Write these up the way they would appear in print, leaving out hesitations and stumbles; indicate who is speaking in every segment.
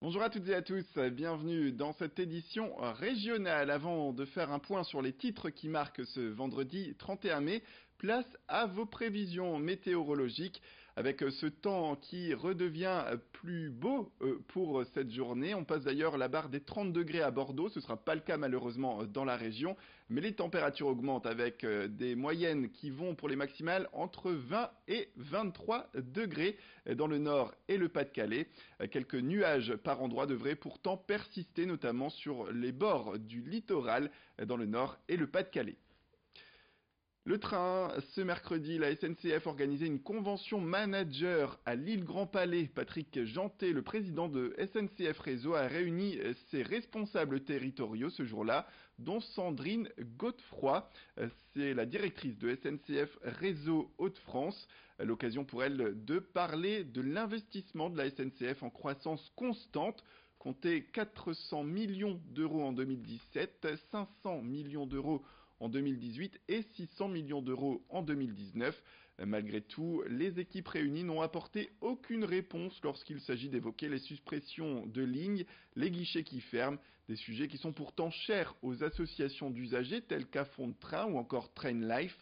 Speaker 1: Bonjour à toutes et à tous, bienvenue dans cette édition régionale. Avant de faire un point sur les titres qui marquent ce vendredi 31 mai, place à vos prévisions météorologiques avec ce temps qui redevient plus beau pour cette journée. On passe d'ailleurs la barre des 30 degrés à Bordeaux, ce ne sera pas le cas malheureusement dans la région, mais les températures augmentent avec des moyennes qui vont pour les maximales entre 20 et 23 degrés dans le nord et le Pas-de-Calais. Quelques nuages par endroits devraient pourtant persister, notamment sur les bords du littoral dans le nord et le Pas-de-Calais. Le train, ce mercredi, la SNCF organisait une convention manager à l'île Grand Palais. Patrick Jantet, le président de SNCF Réseau, a réuni ses responsables territoriaux ce jour-là, dont Sandrine Godefroy. C'est la directrice de SNCF Réseau Hauts-de-France. L'occasion pour elle de parler de l'investissement de la SNCF en croissance constante. Comptez 400 millions d'euros en 2017, 500 millions d'euros en 2018 et 600 millions d'euros en 2019. Malgré tout, les équipes réunies n'ont apporté aucune réponse lorsqu'il s'agit d'évoquer les suppressions de lignes, les guichets qui ferment, des sujets qui sont pourtant chers aux associations d'usagers telles qu'Afon de Train ou encore Trainlife.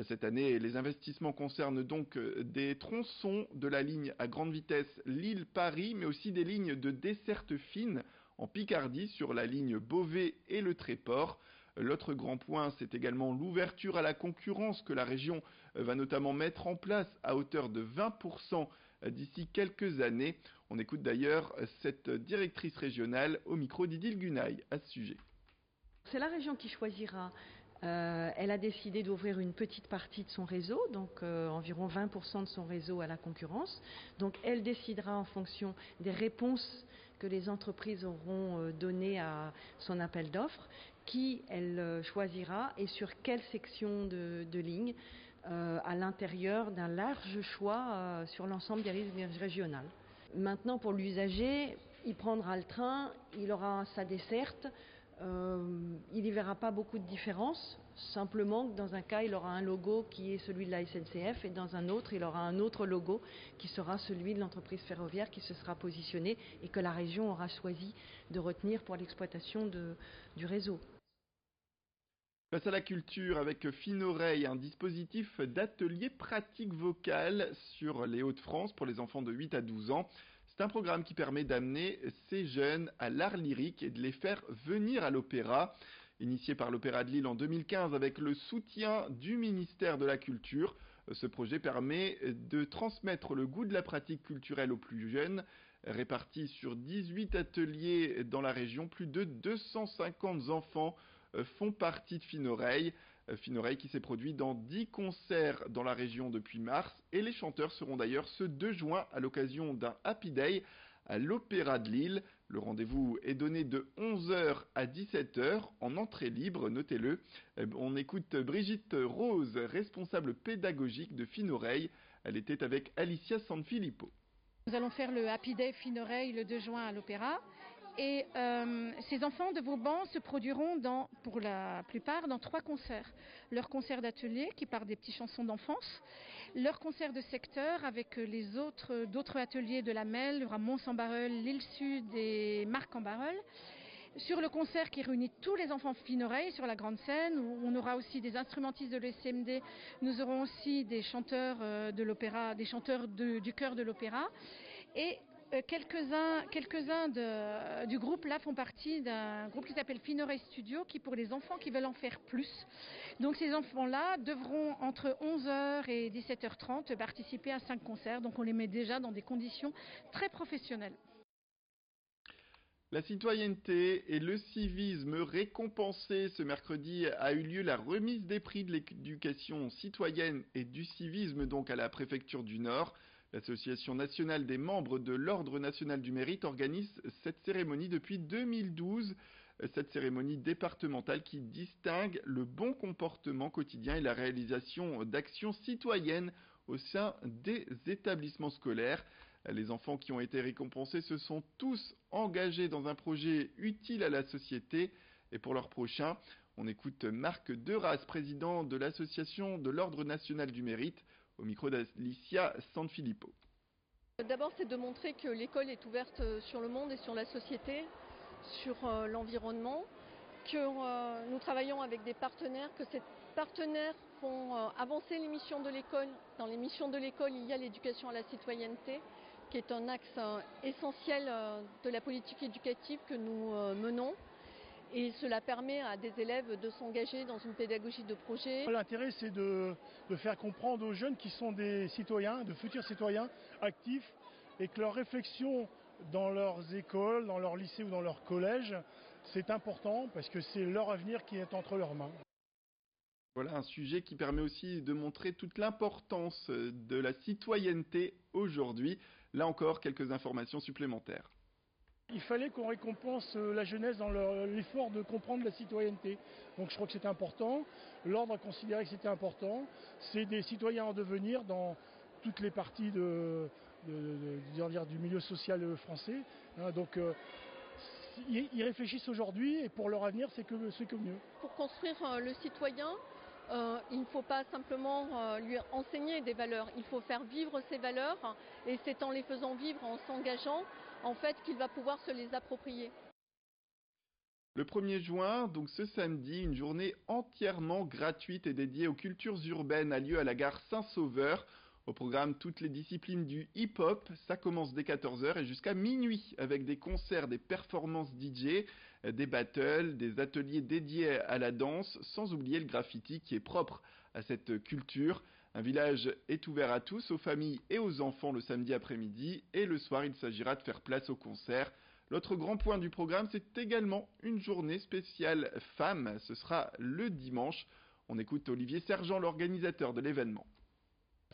Speaker 1: Cette année, les investissements concernent donc des tronçons de la ligne à grande vitesse Lille-Paris, mais aussi des lignes de desserte fine en Picardie sur la ligne Beauvais et le Tréport. L'autre grand point, c'est également l'ouverture à la concurrence que la région va notamment mettre en place à hauteur de 20% d'ici quelques années. On écoute d'ailleurs cette directrice régionale au micro d'Idil Gunaï à ce sujet.
Speaker 2: C'est la région qui choisira. Elle a décidé d'ouvrir une petite partie de son réseau, donc environ 20% de son réseau à la concurrence. Donc elle décidera en fonction des réponses que les entreprises auront données à son appel d'offres, qui elle choisira et sur quelle section de ligne à l'intérieur d'un large choix sur l'ensemble des lignes régionales. Maintenant, pour l'usager, il prendra le train, il aura sa desserte. Il n'y verra pas beaucoup de différence, simplement que dans un cas il aura un logo qui est celui de la SNCF et dans un autre il aura un autre logo qui sera celui de l'entreprise ferroviaire qui se sera positionné et que la région aura choisi de retenir pour l'exploitation du réseau.
Speaker 1: Face à la culture avec Fine-Oreille, un dispositif d'atelier pratique vocale sur les Hauts-de-France pour les enfants de 8 à 12 ans. C'est un programme qui permet d'amener ces jeunes à l'art lyrique et de les faire venir à l'opéra. Initié par l'Opéra de Lille en 2015 avec le soutien du ministère de la Culture, ce projet permet de transmettre le goût de la pratique culturelle aux plus jeunes. Répartis sur 18 ateliers dans la région, plus de 250 enfants font partie de Fine-Oreille. Fine-Oreille qui s'est produit dans 10 concerts dans la région depuis mars. Et les chanteurs seront d'ailleurs ce 2 juin à l'occasion d'un Happy Day à l'Opéra de Lille. Le rendez-vous est donné de 11 h à 17 h en entrée libre, notez-le. On écoute Brigitte Rose, responsable pédagogique de Fine-Oreille. Elle était avec Alicia Sanfilippo.
Speaker 3: Nous allons faire le Happy Day Fine-Oreille le 2 juin à l'Opéra. Et ces enfants de Vauban se produiront pour la plupart dans 3 concerts. Leur concert d'atelier qui part des petites chansons d'enfance, leur concert de secteur avec d'autres ateliers de la Melle, le Mons-en-Barœul, l'Île Sud et Marc-en-Barœul. Sur le concert qui réunit tous les enfants Fine-Oreille sur la grande scène, où on aura aussi des instrumentistes de l'ECMD, nous aurons aussi des chanteurs de l'opéra, des chanteurs du chœur de l'opéra. Et quelques-uns du groupe là font partie d'un groupe qui s'appelle Fine-Oreille Studio, qui pour les enfants qui veulent en faire plus. Donc ces enfants-là devront entre 11 h et 17 h 30 participer à 5 concerts. Donc on les met déjà dans des conditions très professionnelles.
Speaker 1: La citoyenneté et le civisme récompensés. Ce mercredi a eu lieu la remise des prix de l'éducation citoyenne et du civisme donc à la préfecture du Nord. L'Association nationale des membres de l'Ordre national du mérite organise cette cérémonie depuis 2012. Cette cérémonie départementale qui distingue le bon comportement quotidien et la réalisation d'actions citoyennes au sein des établissements scolaires. Les enfants qui ont été récompensés se sont tous engagés dans un projet utile à la société. Et pour leur prochain, on écoute Marc Deras, président de l'association de l'Ordre national du mérite, au micro d'Alicia Sanfilippo.
Speaker 4: D'abord, c'est de montrer que l'école est ouverte sur le monde et sur la société, sur l'environnement, que nous travaillons avec des partenaires, que ces partenaires font avancer les missions de l'école. Dans les missions de l'école, il y a l'éducation à la citoyenneté, qui est un axe essentiel de la politique éducative que nous menons. Et cela permet à des élèves de s'engager dans une pédagogie de projet.
Speaker 5: L'intérêt, c'est de faire comprendre aux jeunes qui sont des citoyens, de futurs citoyens actifs, et que leur réflexion dans leurs écoles, dans leur lycée ou dans leur collège, c'est important parce que c'est leur avenir qui est entre leurs mains.
Speaker 1: Voilà un sujet qui permet aussi de montrer toute l'importance de la citoyenneté aujourd'hui. Là encore, quelques informations supplémentaires.
Speaker 5: Il fallait qu'on récompense la jeunesse dans l'effort de comprendre la citoyenneté. Donc je crois que c'était important. L'ordre a considéré que c'était important. C'est des citoyens en devenir dans toutes les parties du milieu social français. Donc ils réfléchissent aujourd'hui et pour leur avenir, c'est que mieux.
Speaker 4: Pour construire le citoyen, il ne faut pas simplement lui enseigner des valeurs, il faut faire vivre ces valeurs et c'est en les faisant vivre, en s'engageant, en fait, qu'il va pouvoir se les approprier.
Speaker 1: Le 1er juin, donc ce samedi, une journée entièrement gratuite et dédiée aux cultures urbaines a lieu à la gare Saint-Sauveur. Au programme, toutes les disciplines du hip-hop, ça commence dès 14 h et jusqu'à minuit avec des concerts, des performances DJ, des battles, des ateliers dédiés à la danse, sans oublier le graffiti qui est propre à cette culture. Un village est ouvert à tous, aux familles et aux enfants le samedi après-midi et le soir il s'agira de faire place aux concerts. L'autre grand point du programme, c'est également une journée spéciale femmes, ce sera le dimanche. On écoute Olivier Sergent, l'organisateur de l'événement.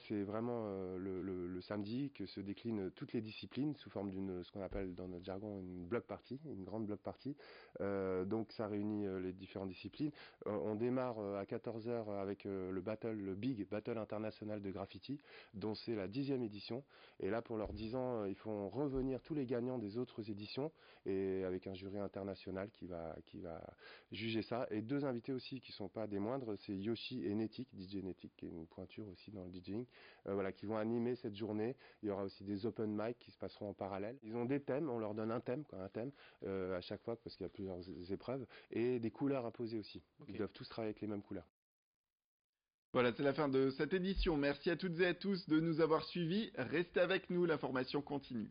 Speaker 6: C'est vraiment le samedi que se déclinent toutes les disciplines sous forme d'une, ce qu'on appelle dans notre jargon, une block party, une grande block party. Donc ça réunit les différentes disciplines. On démarre à 14 h avec le Big Battle International de Graffiti, dont c'est la 10e édition. Et là, pour leurs 10 ans, ils font revenir tous les gagnants des autres éditions, et avec un jury international qui va juger ça. Et 2 invités aussi qui sont pas des moindres, c'est Yoshi et Netic, DJ Netic, qui est une pointure aussi dans le DJing. Qui vont animer cette journée. Il y aura aussi des open mic qui se passeront en parallèle. Ils ont des thèmes, on leur donne un thème à chaque fois parce qu'il y a plusieurs épreuves, et des couleurs imposées aussi. Okay. Ils doivent tous travailler avec les mêmes couleurs.
Speaker 1: Voilà, c'est la fin de cette édition. Merci à toutes et à tous de nous avoir suivis. Restez avec nous, l'information continue.